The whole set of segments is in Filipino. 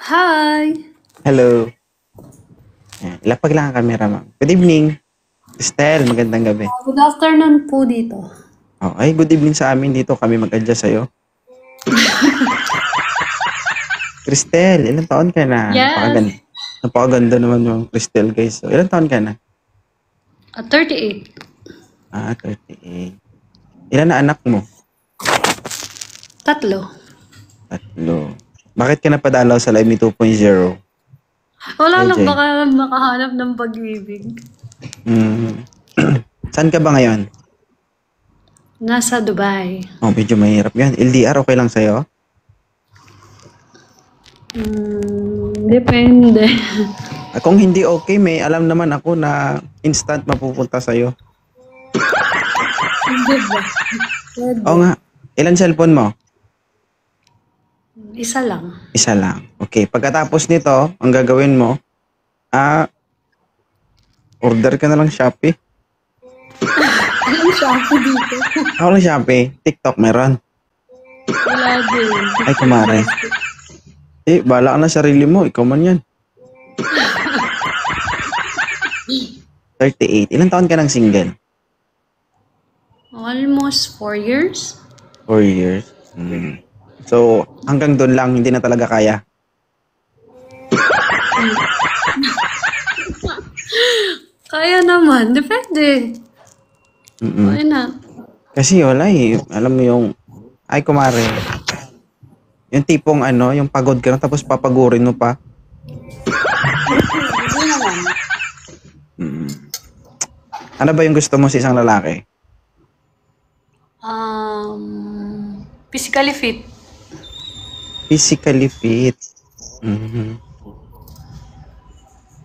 Hi! Hello. Ayan, lapag lang ang camera, ma'am. Good evening. Estelle, magandang gabi. Good afternoon po dito. Oh, ay, good evening sa amin dito. Kami mag-adjust sa'yo. Cristel, ilang taon ka na? Yes. Napakaganda naman yung Cristel, guys. So, ilang taon ka na? 38. 38. Ilan na anak mo? Tatlo. Tatlo. Bakit ka napadalaw sa Live Me 2.0? Wala lang LJ? baka makahanap ng pag-ibig. Hmm. Saan ka ba ngayon? Nasa Dubai. Oh, medyo mahirap yan. LDR, okay lang sa'yo? Depende. Kung hindi okay, may alam naman ako na instant mapupunta sa'yo. Hindi ba? Pwede. Oo nga. Ilan cellphone mo? Isa lang. Isa lang. Okay. Pagkatapos nito, ang gagawin mo, order ka na lang Shopee. Anong Shopee dito? Ako lang Shopee. TikTok meron. Wala din. Ay, kumare. Bala ka na sarili mo. Ikaw man yan. 38. Ilang taon ka ng single? Almost 4 years. 4 years. So, hanggang doon lang, hindi na talaga kaya. Kaya naman. Depende. Why not? Kasi wala eh. Alam mo yung, ay kumare, yung tipong yung pagod ka na tapos papagurin mo pa. Hindi naman. Ano ba yung gusto mo sa isang lalaki? Physically fit. Physically fit.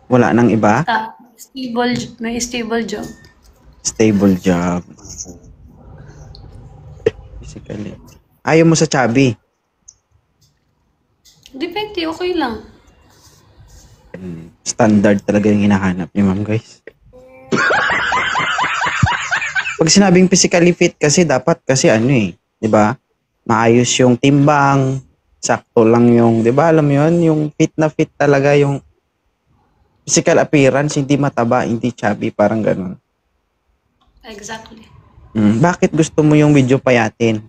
Wala nang iba? May stable job. Stable job. Physically. Ayaw mo sa chubby? Depende, okay lang. Standard talaga yung hinahanap niyo, ma'am, guys. Pag sinabing physically fit kasi dapat kasi di ba? Maayos yung timbang, sakto lang yung, di ba? Alam mo yun, yung fit na fit talaga yung physical appearance, hindi mataba, hindi chubby, parang ganun. Exactly. Bakit gusto mo yung video payatin?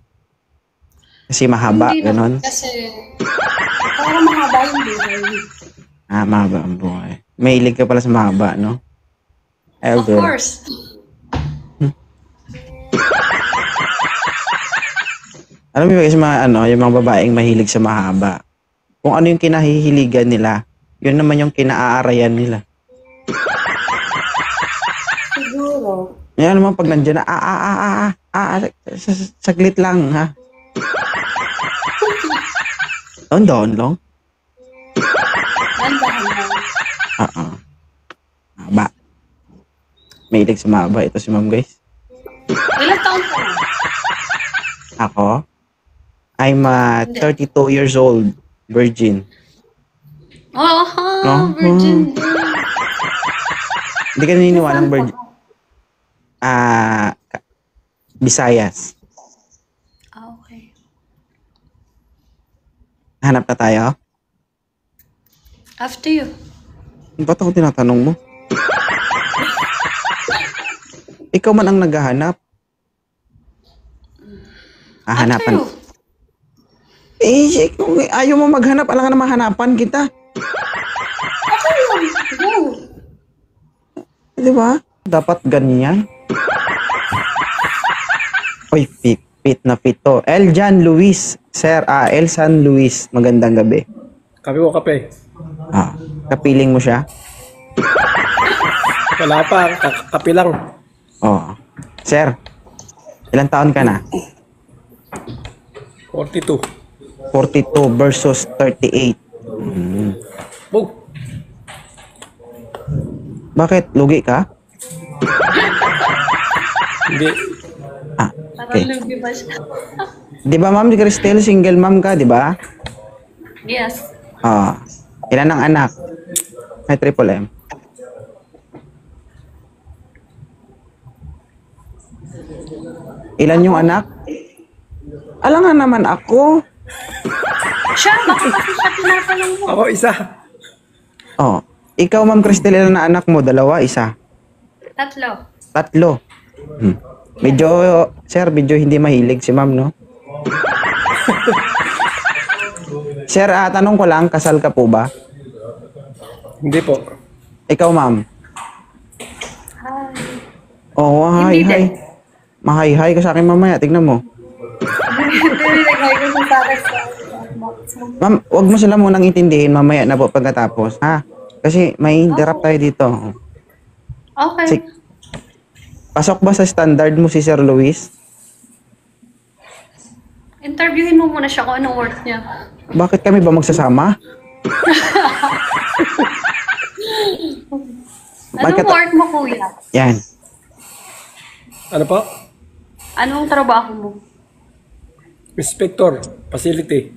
Kasi mahaba, Hindi ganun? naman kasi parang mahaba yung buhay. Mahaba ang buhay. Mahilig ka pala sa mahaba, no? Of course. Alam mo guys, yung mga babaeng mahilig sa mahaba. Kung ano yung kinahihiligan nila, yun naman yung kinaaarayan nila. Siguro. Yan naman pag nandiyan na, saglit lang, ha? Doon lang. Nandahan lang. Mahaba. Mahilig sa mahaba. Ito si ma'am, guys. Ilang taon ka na? Ako? I'm 32 years old. Virgin. Virgin. Hindi ka naniniwalang virgin. Visayas. Okay. Hanap na tayo? After you. Ba't ako tinatanong mo? Ikaw man ang naghahanap. After you. Kung ayaw mo maghanap, alam ka na mahanapan kita. Okay lang. Go. Di ba? Dapat ganyan. Oy, fit na fit to. Eljan Luis. Sir, Elsan Luis. Magandang gabi. Kape mo kape. Kapiling mo siya? Wala pa, kape lang. Sir, ilang taon ka na? 42. 42 versus 38. Bug. Bakit? Lugi ka? Hindi. Okay. Parang lugi ba siya? Di ba, ma'am, si Cristel, single mom ka, di ba? Yes. Ilan ang anak? May triple M. Ilan yung anak? Alam nga naman ako. Siya, baka kasi siya tinatanong mo. Ako isa. Oh. Ikaw, Ma'am Cristel, ilan na anak mo? Dalawa, isa? Tatlo. Tatlo. Medyo, sir, medyo hindi mahilig si Ma'am, no? Sir, tanong ko lang, kasal ka po ba? Hindi po. Ikaw, Ma'am? Hi. Oo, hi, Hindi hi. din. Mahay-hi ka sa akin mamaya, tignan mo. Hindi, nag-hi ko sa akin sa Ma'am, wag mo sila munang intindihin mamaya na po pagkatapos, ha? Kasi may interrupt tayo dito. Okay. Pasok ba sa standard mo si Sir Luis? Interviewin mo muna siya kung anong work niya. Bakit kami ba magsasama? Anong work mo, kuya? Yan. Ano po? Anong trabaho mo? Inspector. Facility.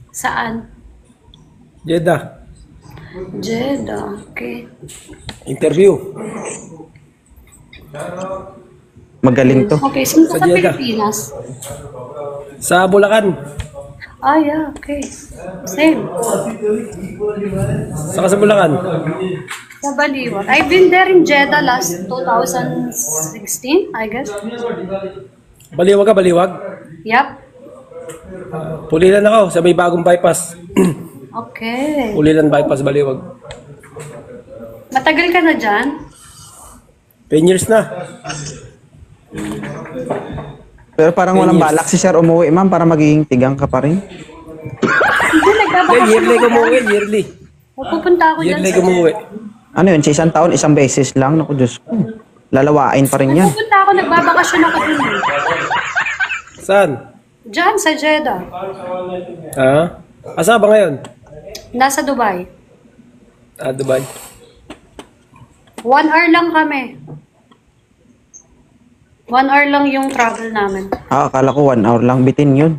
Saan? Jeddah. Jeddah. Okay. Interview. Magaling to. Okay, saan ka Sa sa Jeddah. Pilipinas? Sa Bulacan. Ah, yeah, okay. Same. Saka sa Bulacan. Sa Baliwag. I've been there in Jeddah last 2016, I guess. Baliwag ka, Baliwag. Yep. Pulilan ako sa may bagong bypass. Okay. Pulilan bypass, Baliwag. Matagal ka na dyan? 10 years na. Pero parang walang balak si Sir umuwi, ma'am, para magiging tigang ka pa rin. Hindi, Hindi, nagbabakasyon yearly ako ko dyan. umuwi, yearly. Pupunta ako dyan Yearly sa ko umuwi. Ano yun, sa isang taon, isang beses lang. Naku, Diyos ko. Lalawain pa rin yan. Pupunta ako, nagbabakasyon ako dun. Saan? Dyan, sa Jeddah. Ha? Asa ba ngayon? Nasa Dubai. Dubai. 1 hour lang kami. 1 hour lang yung travel namin. Akala ko 1 hour lang. Bitin yun.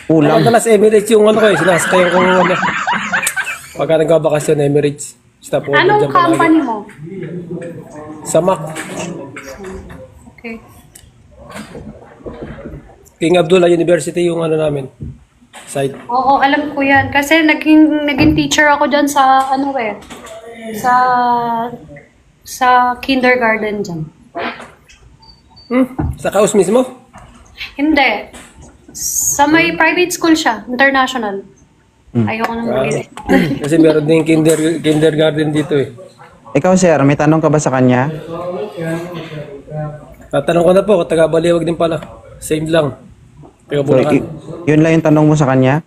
Kulang. Madalas Emirates yung ano ko eh, sinasakay ko ano. Pagka nagbabakasyon, Emirates. Stop over Anong dyan palagi. company mo? Sa Mac. Okay. King Abdullah University yung ano namin. Site. Oo, alam ko yan. Kasi naging teacher ako dyan sa, ano eh, sa kindergarten dyan. Sa Kaus mismo? Hindi. Sa may private school siya, international. Ayoko nang mag Kasi meron din kindergarten dito eh. Ikaw, Sir, may tanong ka ba sa kanya? Tatanong ko na po, taga Baliwag din pala. Same lang. Taga So, Bulacan. yun lang yung tanong mo sa kanya?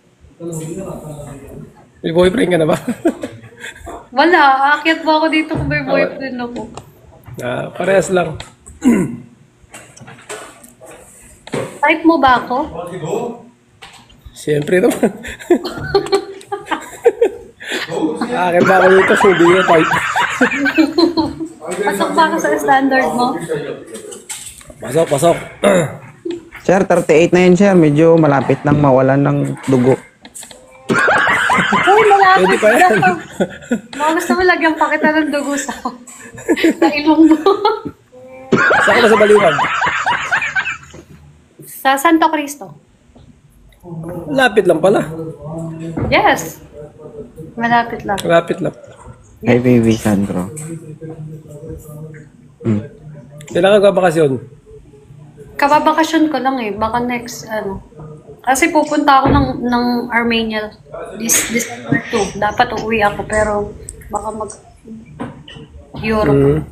May boyfriend ka na ba? Wala, aakyat ba ako dito kung may boyfriend ako? Parehas lang. Type mo ba ako? Siyempre naman. Akin ba ako dito? Hindi ko type. Pasok ba ako sa standard mo? Pasok, pasok. Sir, 38 na yun, Sir. Medyo malapit nang mawalan ng dugo. Uy, malapit Pwede pa yan. na. Mga gusto mo lagyan pa kita ng dugo sa ilong mo. Saan ka na sa Baliwag? Sa Santo Cristo. Lapit lang pala. Yes. Malapit lang. Lapit lang. Hey, baby, Sandro. Kailangan ka bakasyon. Kababakasyon ko lang eh. Baka next, ano. Kasi pupunta ako ng Armenia this December 2. Dapat uuwi ako pero baka Europe.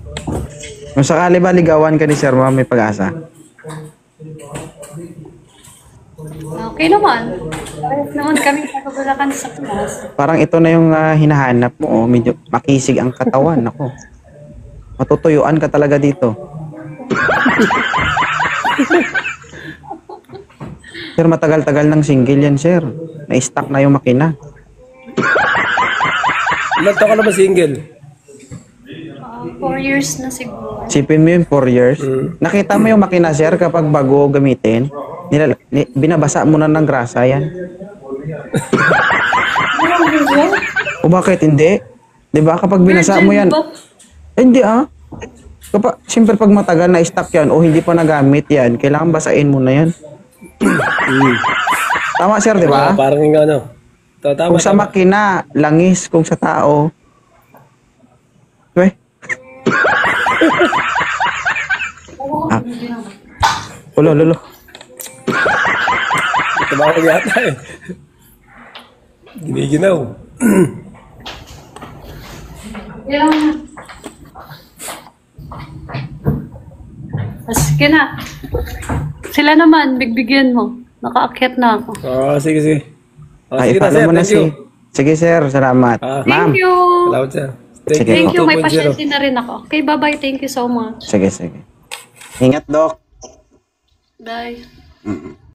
Kung sakali ba ligawan ka ni Sir, ma'am, may pag-asa? Okay naman. Parehas naman kami kakabalakan sa Pinas. Parang ito na yung hinahanap mo. Oh. Medyo makisig ang katawan. Ako. Matutuyuan ka talaga dito. Sir, matagal-tagal ng single yan, Sir. Na-stuck na yung makina. Ilan taon ka na ba single? 4 years na siguro. Sipin mo yung 4 years. Nakita mo yung makina, Sir, kapag bago gamitin, binabasa mo na ng grasa yan. O bakit hindi? 'Di ba kapag binasa mo yan? Hindi Kapag, siyempre pag matagal na stuck yan o hindi pa nagamit yan, kailangan basain mo na yan. Tama, sir, di ba? Parang yung ano. Tama, Kung sa tama. makina, langis. Kung sa tao, weh. Ah. Lolo. Ito ba ako yata eh. Giniginaw. Yan na. Sige na. Sila naman, bigbigyan mo. Nakaakyat na ako. Sige. Ay, Sige na, follow sir. mo na Thank you. Sige, sir. Salamat. Ah. Ma'am. Thank you. Salamat, sir. Sige Thank you. May 2.0. pasyente na rin ako. Okay, bye-bye. Thank you so much. Sige. Ingat, Doc. Bye. Mm-mm.